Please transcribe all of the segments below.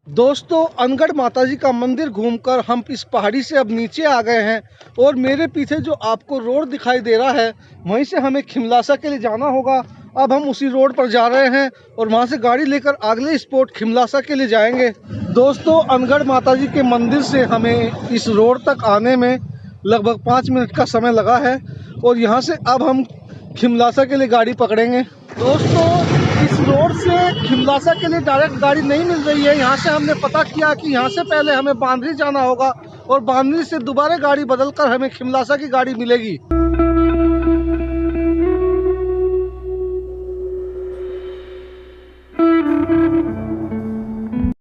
दोस्तों अनगढ़ माताजी का मंदिर घूमकर हम इस पहाड़ी से अब नीचे आ गए हैं और मेरे पीछे जो आपको रोड दिखाई दे रहा है वहीं से हमें खिमलासा के लिए जाना होगा। अब हम उसी रोड पर जा रहे हैं और वहां से गाड़ी लेकर अगले स्पॉट खिमलासा के लिए जाएंगे। दोस्तों अनगढ़ माताजी के मंदिर से हमें इस रोड तक आने में लगभग 5 मिनट का समय लगा है और यहाँ से अब हम खिमलासा के लिए गाड़ी पकड़ेंगे। दोस्तों इस रोड से खिमलासा के लिए डायरेक्ट गाड़ी नहीं मिल रही है। यहाँ से हमने पता किया कि यहाँ से पहले हमें बांद्री जाना होगा और बांद्री से दोबारा गाड़ी बदलकर हमें खिमलासा की गाड़ी मिलेगी।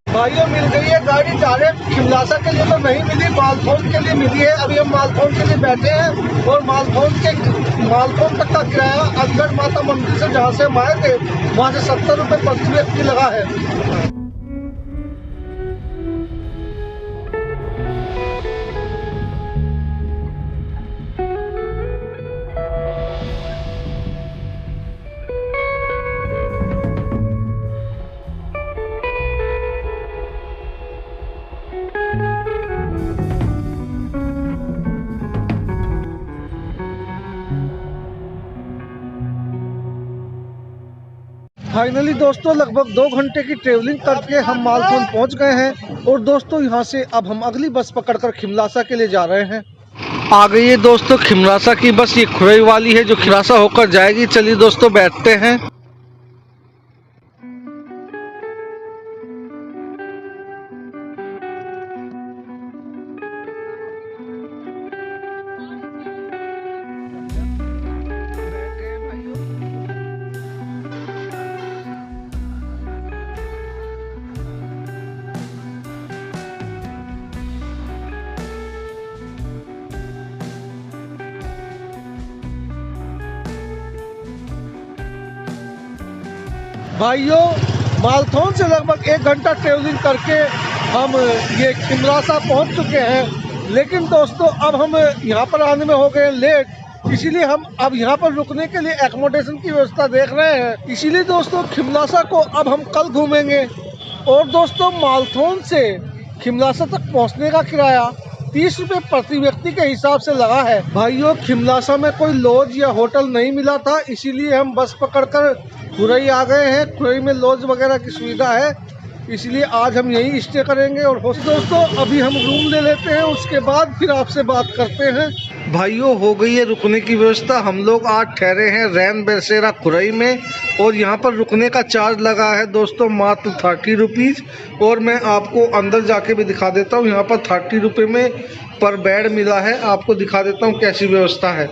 भाइयों मिल गई है गाड़ी डायरेक्ट खिमलासा के लिए तो नहीं मिली, मालथौन के लिए मिली है। अभी हम मालथौन के लिए बैठे हैं और मालथौन तक का किराया अनगढ़ माता मंदिर से जहाँ से हम आए थे वहाँ से 70 रुपये प्रति व्यक्ति लगा है। फाइनली दोस्तों लगभग 2 घंटे की ट्रेवलिंग करके हम मालथौन पहुंच गए हैं और दोस्तों यहां से अब हम अगली बस पकड़कर खिमलासा के लिए जा रहे हैं। आ गई है दोस्तों खिमलासा की बस, ये खुरई वाली है जो खिमलासा होकर जाएगी। चलिए दोस्तों बैठते हैं। भाइयों मालथौन से लगभग 1 घंटा ट्रेवलिंग करके हम ये खिमलासा पहुंच चुके हैं, लेकिन दोस्तों अब हम यहाँ पर आने में हो गए लेट, इसीलिए हम अब यहाँ पर रुकने के लिए एकोमोडेशन की व्यवस्था देख रहे हैं। इसीलिए दोस्तों खिमलासा को अब हम कल घूमेंगे। और दोस्तों मालथौन से खिमलासा तक पहुँचने का किराया 30 रुपये प्रति व्यक्ति के हिसाब से लगा है। भाइयों खिमलासा में कोई लॉज या होटल नहीं मिला था, इसीलिए हम बस पकड़कर खुरई आ गए हैं। खुरई में लॉज वगैरह की सुविधा है, इसलिए आज हम यहीं स्टे करेंगे। और दोस्तों अभी हम रूम ले लेते हैं, उसके बाद फिर आपसे बात करते हैं। भाइयों हो गई है रुकने की व्यवस्था। हम लोग आज ठहरे हैं रैन बसेरा खुरई में और यहाँ पर रुकने का चार्ज लगा है दोस्तों मात्र 30 रुपीज़। और मैं आपको अंदर जाके भी दिखा देता हूँ, यहाँ पर 30 रुपये में पर बेड मिला है। आपको दिखा देता हूँ कैसी व्यवस्था है।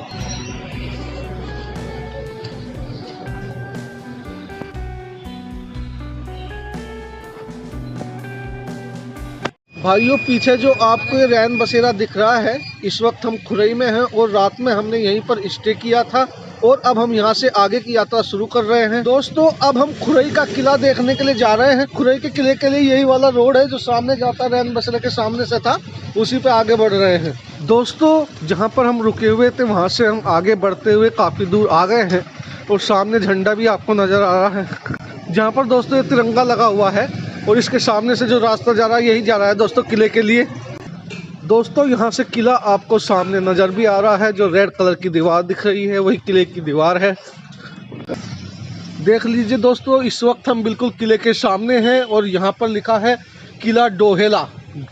भाइयों पीछे जो आपको ये रैन बसेरा दिख रहा है, इस वक्त हम खुरई में हैं और रात में हमने यहीं पर स्टे किया था और अब हम यहाँ से आगे की यात्रा शुरू कर रहे हैं। दोस्तों अब हम खुरई का किला देखने के लिए जा रहे हैं। खुरई के किले के लिए यही वाला रोड है जो सामने जाता है, रैन बसेरा के सामने से था, उसी पे आगे बढ़ रहे हैं। दोस्तों जहाँ पर हम रुके हुए थे वहाँ से हम आगे बढ़ते हुए काफ़ी दूर आ गए हैं और सामने झंडा भी आपको नज़र आ रहा है जहाँ पर दोस्तों ये तिरंगा लगा हुआ है और इसके सामने से जो रास्ता जा रहा है यही जा रहा है दोस्तों किले के लिए। दोस्तों यहाँ से किला आपको सामने नज़र भी आ रहा है, जो रेड कलर की दीवार दिख रही है वही किले की दीवार है। देख लीजिए दोस्तों इस वक्त हम बिल्कुल किले के सामने हैं और यहाँ पर लिखा है किला डोहेला।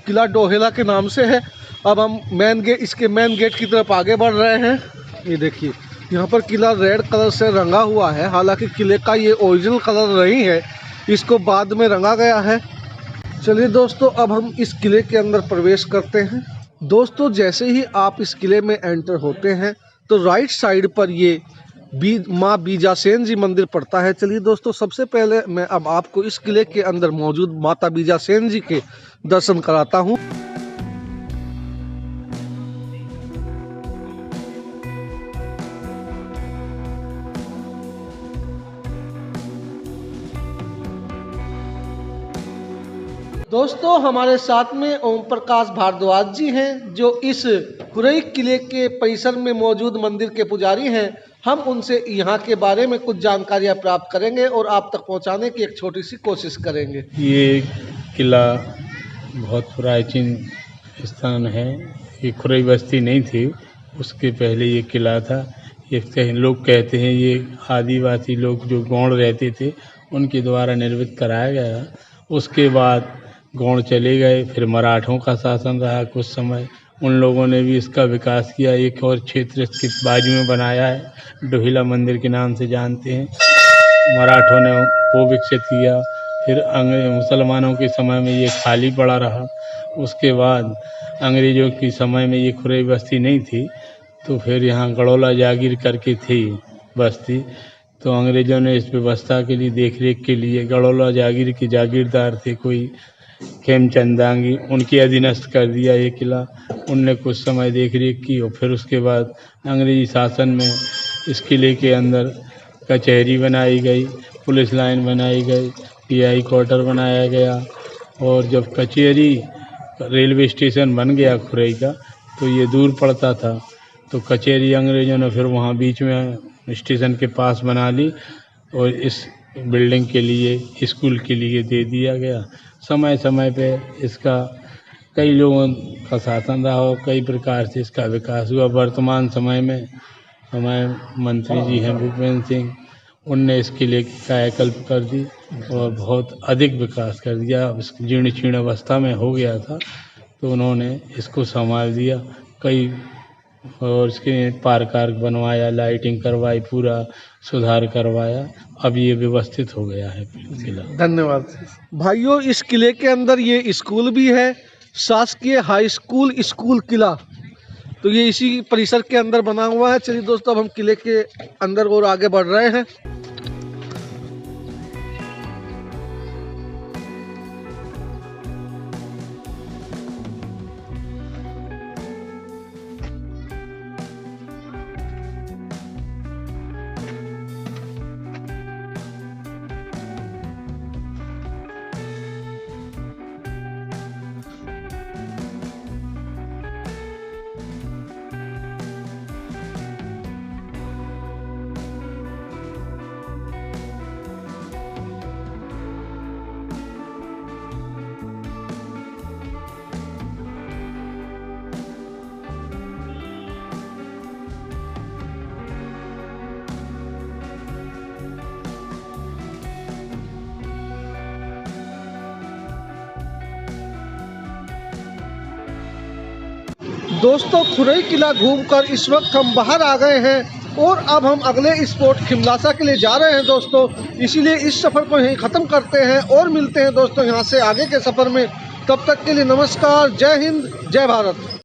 किला डोहेला के नाम से है। अब हम इसके मेन गेट की तरफ आगे बढ़ रहे हैं। ये देखिए यहाँ पर किला रेड कलर से रंगा हुआ है, हालांकि किले का ये ओरिजिनल कलर नहीं है, इसको बाद में रंगा गया है। चलिए दोस्तों अब हम इस किले के अंदर प्रवेश करते हैं। दोस्तों जैसे ही आप इस किले में एंटर होते हैं तो राइट साइड पर ये माँ बीजासेन जी मंदिर पड़ता है। चलिए दोस्तों सबसे पहले मैं अब आपको इस किले के अंदर मौजूद माता बीजासेन जी के दर्शन कराता हूँ। दोस्तों हमारे साथ में ओम प्रकाश भारद्वाज जी हैं जो इस खुरई किले के परिसर में मौजूद मंदिर के पुजारी हैं। हम उनसे यहाँ के बारे में कुछ जानकारियाँ प्राप्त करेंगे और आप तक पहुँचाने की एक छोटी सी कोशिश करेंगे। ये किला बहुत प्राचीन स्थान है। ये खुरई बस्ती नहीं थी, उसके पहले ये किला था। ये लोग कहते हैं ये आदिवासी लोग जो गौड़ रहते थे उनके द्वारा निर्मित कराया गया। उसके बाद गौड़ चले गए, फिर मराठों का शासन रहा कुछ समय, उन लोगों ने भी इसका विकास किया। एक और क्षेत्र इसके बाजू में बनाया है, डोहिला मंदिर के नाम से जानते हैं, मराठों ने वो विकसित किया। फिर मुसलमानों के समय में ये खाली पड़ा रहा। उसके बाद अंग्रेज़ों के समय में ये खुरई बस्ती नहीं थी, तो फिर यहाँ गड़ौला जागीर करके थी बस्ती, तो अंग्रेज़ों ने इस व्यवस्था के लिए, देख रेख के लिए, गड़ौला जागीर के जागीरदार थे कोई खेमचंदांगी, उनके अधीनस्थ कर दिया ये किला। उनने कुछ समय देख रेख की और फिर उसके बाद अंग्रेजी शासन में इस किले के अंदर कचहरी बनाई गई, पुलिस लाइन बनाई गई, पीआई क्वार्टर बनाया गया। और जब कचहरी रेलवे स्टेशन बन गया खुरई का, तो ये दूर पड़ता था, तो कचहरी अंग्रेज़ों ने फिर वहाँ बीच में स्टेशन के पास बना ली और इस बिल्डिंग के लिए, स्कूल के लिए दे दिया गया। समय समय पे इसका कई लोगों का शासन रहा और कई प्रकार से इसका विकास हुआ। वर्तमान समय में हमारे मंत्री जी हैं भूपेंद्र सिंह, उनने इस किले की कायाकल्प कर दी और बहुत अधिक विकास कर दिया। अब इस जीर्ण शीर्ण अवस्था में हो गया था, तो उन्होंने इसको संभाल दिया, कई और इसके पार्क आर्क बनवाया, लाइटिंग करवाई, पूरा सुधार करवाया। अब ये व्यवस्थित हो गया है किला। धन्यवाद भाइयों। इस किले के अंदर ये स्कूल भी है, शासकीय हाई स्कूल स्कूल किला, तो ये इसी परिसर के अंदर बना हुआ है। चलिए दोस्तों, अब हम किले के अंदर और आगे बढ़ रहे हैं। दोस्तों, खुरई किला घूमकर इस वक्त हम बाहर आ गए हैं और अब हम अगले स्पॉट खिमलासा के लिए जा रहे हैं दोस्तों। इसीलिए इस सफ़र को यहीं ख़त्म करते हैं और मिलते हैं दोस्तों यहाँ से आगे के सफ़र में। तब तक के लिए नमस्कार, जय हिंद, जय भारत।